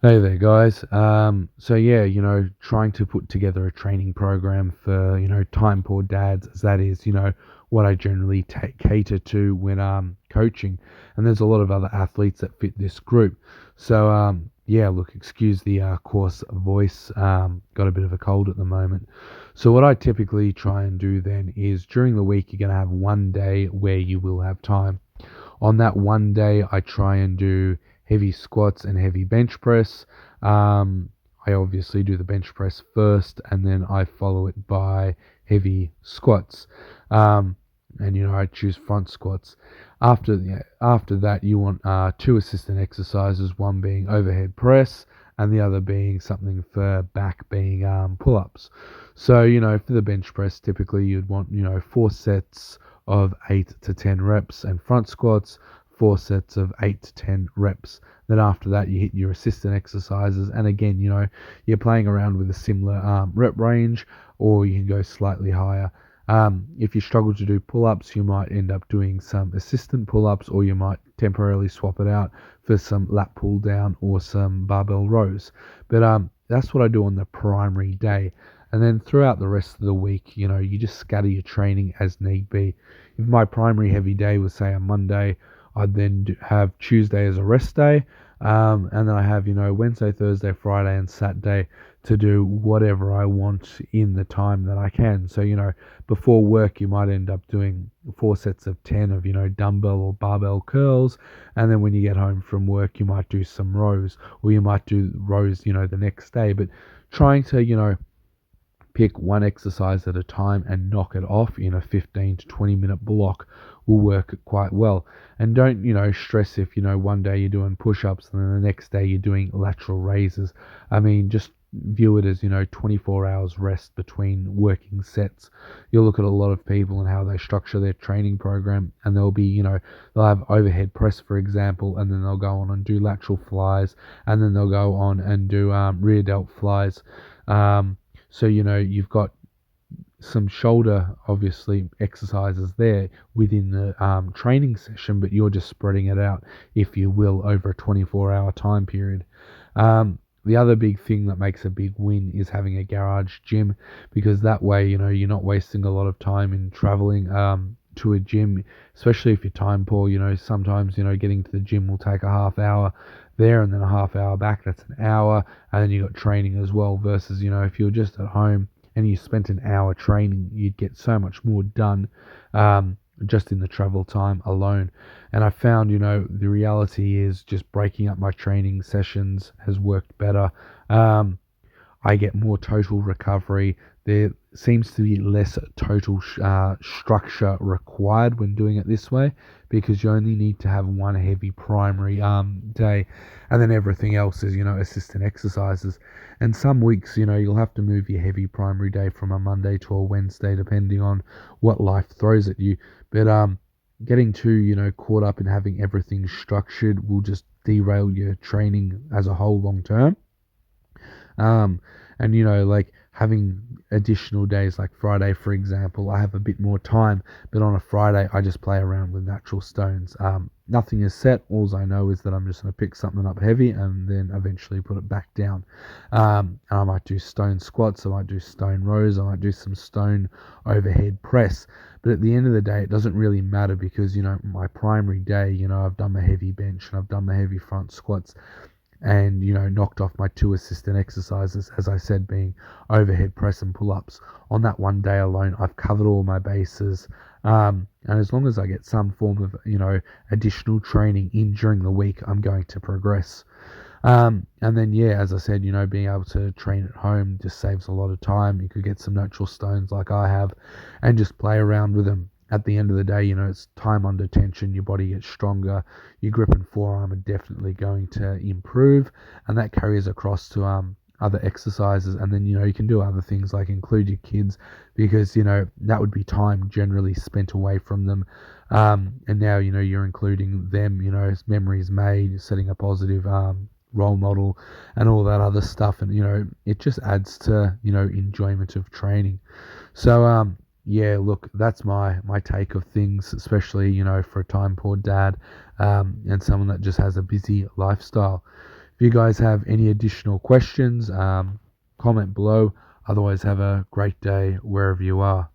Hey there, guys. So yeah, trying to put together a training program for, time poor dads, as that is, what I generally cater to when coaching. And there's a lot of other athletes that fit this group. So yeah, look, excuse the coarse voice. Got a bit of a cold at the moment. So what I typically try and do then is during the week you're gonna have one day where you will have time. On that one day, I try and do heavy squats and heavy bench press. I obviously do the bench press first, and then I follow it by heavy squats. Um, and I choose front squats. After that, you want two assistant exercises, one being overhead press, and the other being something for back, being pull-ups. So for the bench press, typically you'd want four sets of 8 to 10 reps, and front squats, four sets of 8 to 10 reps. Then after that, you hit your assistant exercises, and again, you're playing around with a similar rep range, or you can go slightly higher. If you struggle to do pull-ups, you might end up doing some assistant pull-ups, or you might temporarily swap it out for some lat pull down or some barbell rows. But that's what I do on the primary day. And then throughout the rest of the week, you just scatter your training as need be. If my primary heavy day was, say, a Monday, I'd then have Tuesday as a rest day. And then I have, Wednesday, Thursday, Friday, and Saturday to do whatever I want in the time that I can. So, before work, you might end up doing four sets of 10 of, dumbbell or barbell curls. And then when you get home from work, you might do some rows, or you might do rows, the next day. But trying to, pick one exercise at a time and knock it off in a 15 to 20-minute block will work quite well. And don't, stress if, one day you're doing push-ups and then the next day you're doing lateral raises. I mean, just view it as, 24 hours rest between working sets. You'll look at a lot of people and how they structure their training program, and they'll be, they'll have overhead press, for example, and then they'll go on and do lateral flies, and then they'll go on and do rear delt flies. So, you've got some shoulder, obviously, exercises there within the training session, but you're just spreading it out, if you will, over a 24-hour time period. The other big thing that makes a big win is having a garage gym, because that way, you're not wasting a lot of time in traveling to a gym, especially if you're time poor. Sometimes, getting to the gym will take a half hour there and then a half hour back. That's an hour. And then you got training as well, versus, if you're just at home and you spent an hour training, you'd get so much more done just in the travel time alone. And I found, the reality is just breaking up my training sessions has worked better. I get more total recovery. There seems to be less total structure required when doing it this way, because you only need to have one heavy primary day, and then everything else is, assistant exercises. And some weeks, you'll have to move your heavy primary day from a Monday to a Wednesday, depending on what life throws at you. But getting too, caught up in having everything structured will just derail your training as a whole long term. Um, and like having additional days like Friday, for example, I have a bit more time, but on a Friday, I just play around with natural stones. Nothing is set. All I know is that I'm just going to pick something up heavy and then eventually put it back down. And I might do stone squats, I might do stone rows, I might do some stone overhead press. But at the end of the day, it doesn't really matter, because, my primary day, I've done my heavy bench and I've done my heavy front squats, and knocked off my two assistant exercises, as I said, being overhead press and pull-ups. On that one day alone, I've covered all my bases. And as long as I get some form of additional training in during the week, I'm going to progress. And then, yeah, as I said, being able to train at home just saves a lot of time. You could get some natural stones like I have and just play around with them. At the end of the day, it's time under tension, your body gets stronger, your grip and forearm are definitely going to improve, and that carries across to other exercises. And then, you can do other things like include your kids, because, that would be time generally spent away from them. And now, you're including them, as memories made, setting a positive role model and all that other stuff, and it just adds to enjoyment of training. So yeah, look, that's my take of things, especially for a time poor dad, and someone that just has a busy lifestyle. If you guys have any additional questions, comment below. Otherwise, have a great day wherever you are.